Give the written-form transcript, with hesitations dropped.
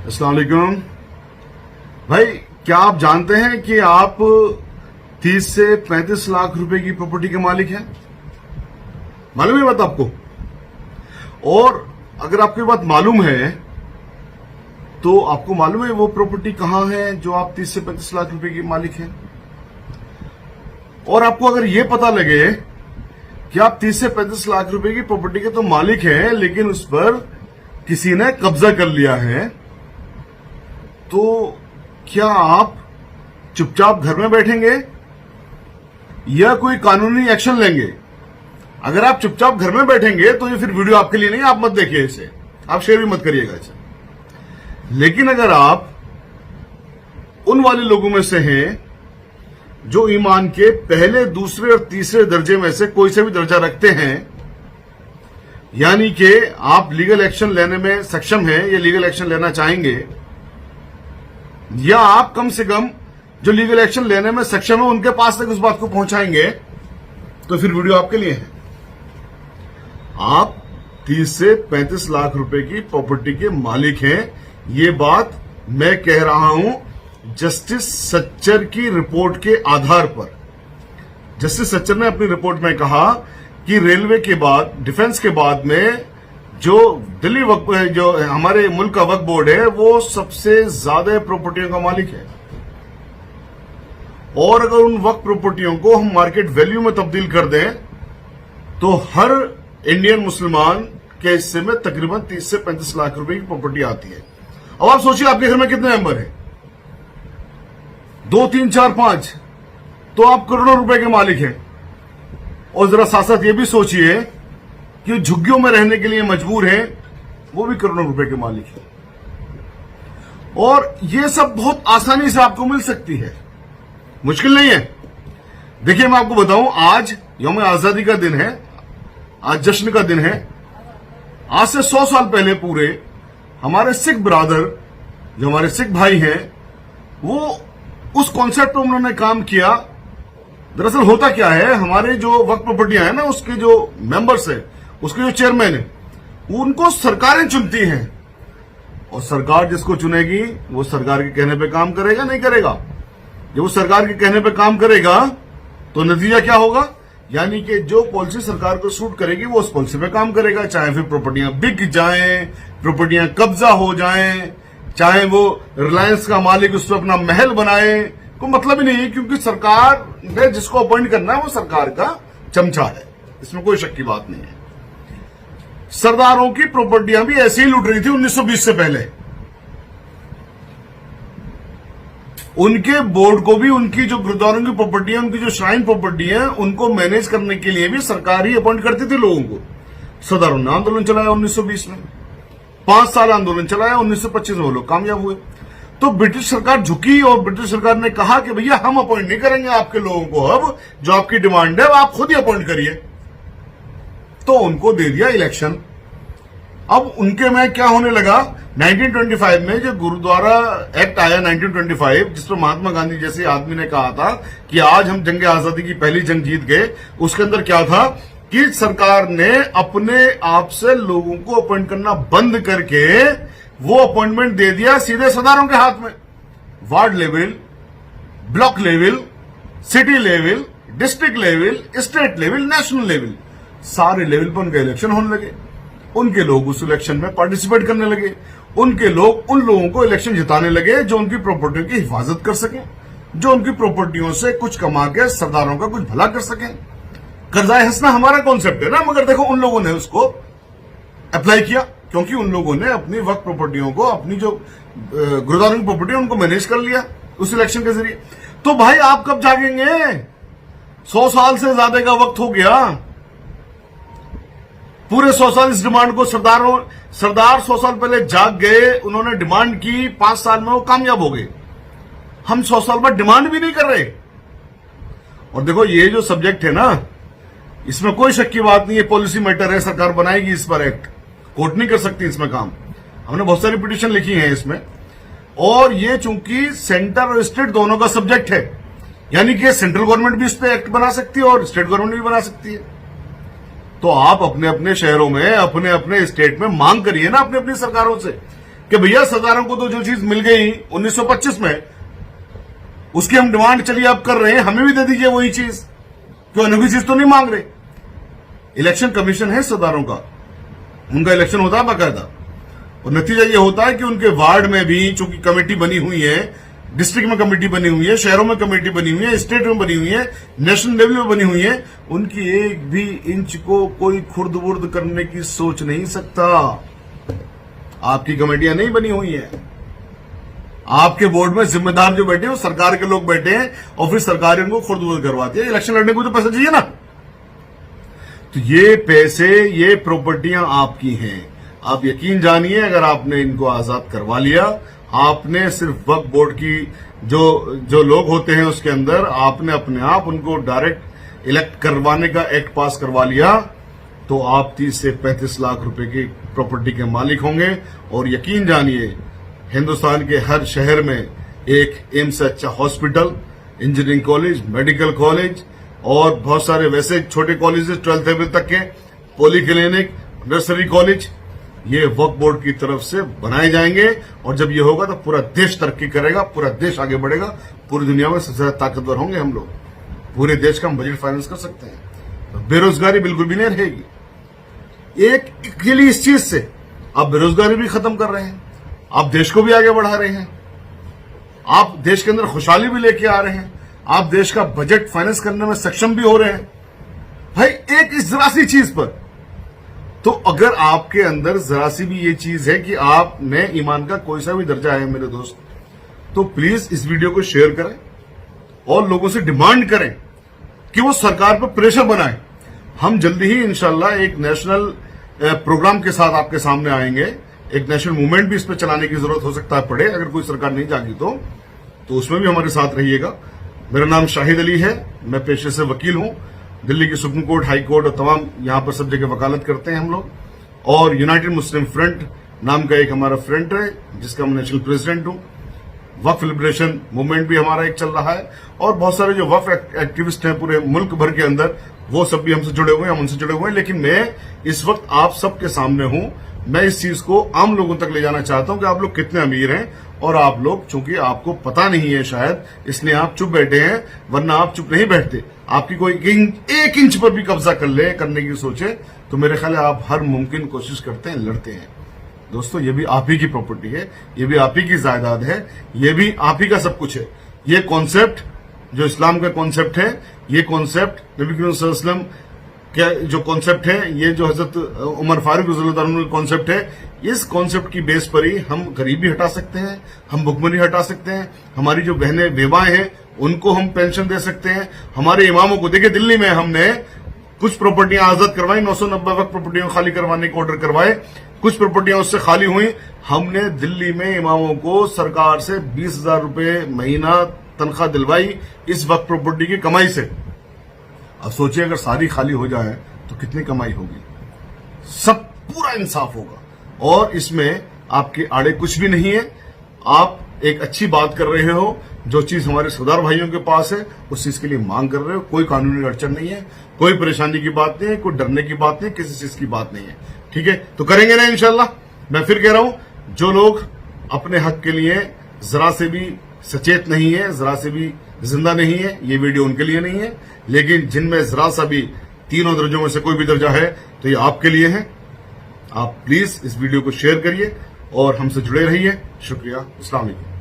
अस्सलाम वालेकुम भाई, क्या आप जानते हैं कि आप 30 से 35 लाख रुपए की प्रॉपर्टी के मालिक हैं? मालूम है बात आपको? और अगर आपको बात मालूम है तो आपको मालूम है वो प्रॉपर्टी कहां है जो आप 30 से 35 लाख रुपए की मालिक हैं? और आपको अगर ये पता लगे कि आप 30 से 35 लाख रुपए की प्रॉपर्टी के तो मालिक हैं, लेकिन उस पर किसी ने कब्जा कर लिया है, तो क्या आप चुपचाप घर में बैठेंगे या कोई कानूनी एक्शन लेंगे? अगर आप चुपचाप घर में बैठेंगे तो ये फिर वीडियो आपके लिए नहीं, आप मत देखिए इसे, आप शेयर भी मत करिएगा इसे। लेकिन अगर आप उन वाले लोगों में से हैं जो ईमान के पहले, दूसरे और तीसरे दर्जे में से कोई से भी दर्जा रखते हैं, यानी कि आप लीगल एक्शन लेने में सक्षम हैं या लीगल एक्शन लेना चाहेंगे, या आप कम से कम जो लीगल एक्शन लेने में सक्षम है उनके पास तक उस बात को पहुंचाएंगे, तो फिर वीडियो आपके लिए है। आप 30 से 35 लाख रुपए की प्रॉपर्टी के मालिक हैं, ये बात मैं कह रहा हूं जस्टिस सच्चर की रिपोर्ट के आधार पर। जस्टिस सच्चर ने अपनी रिपोर्ट में कहा कि रेलवे के बाद, डिफेंस के बाद में जो दिल्ली वक्फ, जो हमारे मुल्क का वक्फ बोर्ड है, वो सबसे ज्यादा प्रॉपर्टियों का मालिक है। और अगर उन वक्फ प्रॉपर्टियों को हम मार्केट वैल्यू में तब्दील कर दें तो हर इंडियन मुसलमान के हिस्से में तकरीबन 30 से 35 लाख रुपए की प्रॉपर्टी आती है। अब आप सोचिए आपके घर में कितने मेंबर हैं? 2, 3, 4, 5, तो आप करोड़ों रुपए के मालिक हैं। और जरा साथ साथ ये भी सोचिए कि झुग्गियों में रहने के लिए मजबूर हैं, वो भी करोड़ों रुपए के मालिक हैं। और ये सब बहुत आसानी से आपको मिल सकती है, मुश्किल नहीं है। देखिए मैं आपको बताऊं, आज यौम आजादी का दिन है, आज जश्न का दिन है। आज से 100 साल पहले पूरे हमारे सिख ब्रादर, जो हमारे सिख भाई हैं, वो उस कॉन्सेप्ट पर उन्होंने काम किया। दरअसल होता क्या है, हमारे जो वक्फ प्रॉपर्टियां हैं ना, उसके जो मेंबर्स हैं, उसके जो चेयरमैन है, उनको सरकारें चुनती हैं। और सरकार जिसको चुनेगी वो सरकार के कहने पे काम करेगा, नहीं करेगा? जब वो सरकार के कहने पे काम करेगा तो नतीजा क्या होगा? यानी कि जो पॉलिसी सरकार को सूट करेगी वो उस पॉलिसी पे काम करेगा, चाहे फिर प्रॉपर्टियां बिक जाएं, प्रॉपर्टियां कब्जा हो जाएं, चाहे वो रिलायंस का मालिक उस पर अपना महल बनाए, कोई मतलब ही नहीं है, क्योंकि सरकार ने जिसको अपॉइंट करना है वो सरकार का चमचा है, इसमें कोई शक की बात नहीं है। सरदारों की प्रॉपर्टियां भी ऐसे ही लूट रही थी 1920 से पहले। उनके बोर्ड को भी, उनकी जो गुरुद्वारों की प्रॉपर्टी है, उनकी जो श्राइन प्रॉपर्टी है, उनको मैनेज करने के लिए भी सरकार ही अपॉइंट करती थी लोगों को। सरदारों ने आंदोलन चलाया 1920 में, 5 साल आंदोलन चलाया, 1925 में वो लोग कामयाब हुए। तो ब्रिटिश सरकार झुकी और ब्रिटिश सरकार ने कहा कि भैया हम अपॉइंट नहीं करेंगे आपके लोगों को, अब जो आपकी डिमांड है वो आप खुद ही अपॉइंट करिए। तो उनको दे दिया इलेक्शन। अब उनके में क्या होने लगा, 1925 में जो गुरुद्वारा एक्ट आया 1925, जिस पर महात्मा गांधी जैसे आदमी ने कहा था कि आज हम जंग आजादी की पहली जंग जीत गए, उसके अंदर क्या था कि सरकार ने अपने आप से लोगों को अपॉइंट करना बंद करके वो अपॉइंटमेंट दे दिया सीधे सरदारों के हाथ में। Ward level, block level, city level, district level, state level, national level, सारे लेवल पर उनके इलेक्शन होने लगे। उनके लोग उस इलेक्शन में पार्टिसिपेट करने लगे। उनके लोग उन लोगों को इलेक्शन जिताने लगे जो उनकी प्रॉपर्टियों की हिफाजत कर सकें, जो उनकी प्रॉपर्टियों से कुछ कमा के सरदारों का कुछ भला कर सकें। कर्जाए हंसना हमारा कॉन्सेप्ट है ना, मगर देखो उन लोगों ने उसको अप्लाई किया, क्योंकि उन लोगों ने अपनी वक्त प्रॉपर्टियों को, अपनी जो गुरुद्वारों की प्रॉपर्टी उनको मैनेज कर लिया उस इलेक्शन के जरिए। तो भाई आप कब जागेंगे? 100 साल से ज्यादा का वक्त हो गया। पूरे 100 साल इस डिमांड को सरदार 100 साल पहले जाग गए, उन्होंने डिमांड की, 5 साल में वो कामयाब हो गए। हम 100 साल बाद डिमांड भी नहीं कर रहे। और देखो ये जो सब्जेक्ट है ना, इसमें कोई शक की बात नहीं है, पॉलिसी मैटर है, सरकार बनाएगी इस पर एक्ट, कोर्ट नहीं कर सकती इसमें काम। हमने बहुत सारी पिटीशन लिखी है इसमें। और ये चूंकि सेंटर और स्टेट दोनों का सब्जेक्ट है, यानी कि सेंट्रल गवर्नमेंट भी इस पर एक्ट बना सकती है और स्टेट गवर्नमेंट भी बना सकती है। तो आप अपने अपने शहरों में, अपने अपने स्टेट में मांग करिए ना अपनी अपनी सरकारों से कि भैया सरदारों को तो जो चीज मिल गई 1925 में, उसकी हम डिमांड चलिए अब कर रहे हैं, हमें भी दे दीजिए वही चीज, क्यों अनोखी चीज तो नहीं मांग रहे। इलेक्शन कमीशन है सरदारों का, उनका इलेक्शन होता है बाकायदा, और नतीजा ये होता है कि उनके वार्ड में भी चूंकि कमेटी बनी हुई है, डिस्ट्रिक्ट में कमेटी बनी हुई है, शहरों में कमेटी बनी हुई है, स्टेट में बनी हुई है, नेशनल लेवल में बनी हुई है, उनकी एक भी इंच को कोई खुर्द बुर्द करने की सोच नहीं सकता। आपकी कमेटियां नहीं बनी हुई है, आपके बोर्ड में जिम्मेदार जो बैठे हैं वो सरकार के लोग बैठे हैं, और फिर सरकार इनको खुर्द बुर्द करवाती है। इलेक्शन लड़ने को तो पैसा चाहिए ना, तो ये पैसे, ये प्रॉपर्टियां आपकी हैं। आप यकीन जानिए, अगर आपने इनको आजाद करवा लिया, आपने सिर्फ वक्फ बोर्ड की जो लोग होते हैं उसके अंदर आपने अपने आप उनको डायरेक्ट इलेक्ट करवाने का एक्ट पास करवा लिया, तो आप 30 से 35 लाख रुपए की प्रॉपर्टी के मालिक होंगे। और यकीन जानिए, हिंदुस्तान के हर शहर में एक एम्स से अच्छा hospital, engineering college, medical college और बहुत सारे वैसे छोटे कॉलेजेस 12th लेवल तक के, पॉली क्लिनिक, नर्सरी कॉलेज, ये वक्फ बोर्ड की तरफ से बनाए जाएंगे। और जब ये होगा तो पूरा देश तरक्की करेगा, पूरा देश आगे बढ़ेगा, पूरी दुनिया में सबसे ज्यादा ताकतवर होंगे हम लोग, पूरे देश का हम बजट फाइनेंस कर सकते हैं, तो बेरोजगारी बिल्कुल भी नहीं रहेगी। एक के लिए इस चीज से आप बेरोजगारी भी खत्म कर रहे हैं, आप देश को भी आगे बढ़ा रहे हैं, आप देश के अंदर खुशहाली भी लेके आ रहे हैं, आप देश का बजट फाइनेंस करने में सक्षम भी हो रहे हैं। भाई एक इस जरा सी चीज पर, तो अगर आपके अंदर जरा सी भी ये चीज है कि आपने ईमान का कोई सा भी दर्जा है मेरे दोस्त, तो प्लीज इस वीडियो को शेयर करें और लोगों से डिमांड करें कि वो सरकार पर प्रेशर बनाएं। हम जल्दी ही इंशाल्लाह एक नेशनल प्रोग्राम के साथ आपके सामने आएंगे, एक नेशनल मूवमेंट भी इस पर चलाने की जरूरत हो सकता है पड़े, अगर कोई सरकार नहीं जागी तो उसमें भी हमारे साथ रहिएगा। मेरा नाम शाहिद अली है, मैं पेशे से वकील हूं, दिल्ली की सुप्रीम कोर्ट, हाई कोर्ट और तमाम यहां पर सब जगह वकालत करते हैं हम लोग। और यूनाइटेड मुस्लिम फ्रंट नाम का एक हमारा फ्रंट है जिसका मैं नेशनल प्रेसिडेंट हूं। वक्फ लिबरेशन मूवमेंट भी हमारा एक चल रहा है, और बहुत सारे जो वक्फ एक्टिविस्ट हैं पूरे मुल्क भर के अंदर, वो सब भी हमसे जुड़े हुए हैं, हम उनसे जुड़े हुए हैं। लेकिन मैं इस वक्त आप सबके सामने हूं, मैं इस चीज को आम लोगों तक ले जाना चाहता हूं कि आप लोग कितने अमीर हैं, और आप लोग चूंकि आपको पता नहीं है शायद, इसलिए आप चुप बैठे हैं, वरना आप चुप नहीं बैठते। आपकी कोई एक इंच पर भी कब्जा करने की सोचे तो मेरे ख्याल है आप हर मुमकिन कोशिश करते हैं, लड़ते हैं। दोस्तों, ये भी आप ही की प्रॉपर्टी है, ये भी आप ही की जायदाद है, ये भी आप ही का सब कुछ है। ये कॉन्सेप्ट जो इस्लाम का कॉन्सेप्ट है, ये कॉन्सेप्ट नबी करीम सल्लल्लाहु अलैहि वसल्लम क्या जो कॉन्सेप्ट है, ये जो हजरत उमर फारूक रज़ियल्लाहु अन्हु का कॉन्सेप्ट है, इस कॉन्सेप्ट की बेस पर ही हम गरीबी हटा सकते हैं, हम भुखमरी हटा सकते हैं, हमारी जो बहनें बेवाएं हैं उनको हम पेंशन दे सकते हैं, हमारे इमामों को, देखिए दिल्ली में हमने कुछ प्रॉपर्टियां आजाद करवाई, 990 वक्त प्रॉपर्टियां खाली करवाने के ऑर्डर करवाए, कुछ प्रॉपर्टियां उससे खाली हुई। हमने दिल्ली में इमामों को सरकार से 20,000 रुपए महीना तनख्वाह दिलवाई इस वक्त प्रॉपर्टी की कमाई से। अब सोचिए अगर सारी खाली हो जाए तो कितनी कमाई होगी, सब पूरा इंसाफ होगा, और इसमें आपके आड़े कुछ भी नहीं है। आप एक अच्छी बात कर रहे हो, जो चीज हमारे सरदार भाइयों के पास है उस चीज के लिए मांग कर रहे हो, कोई कानूनी अड़चन नहीं है, कोई परेशानी की बात नहीं है, कोई डरने की बात नहीं, किसी चीज की बात नहीं है। ठीक है, तो करेंगे ना इंशाल्लाह। मैं फिर कह रहा हूं, जो लोग अपने हक के लिए जरा से भी सचेत नहीं है, जरा से भी जिंदा नहीं है, ये वीडियो उनके लिए नहीं है। लेकिन जिनमें जरा सा भी तीनों दर्जों में से कोई भी दर्जा है तो ये आपके लिए है। आप प्लीज इस वीडियो को शेयर करिए और हमसे जुड़े रहिए। शुक्रिया। अस्सलाम वालेकुम।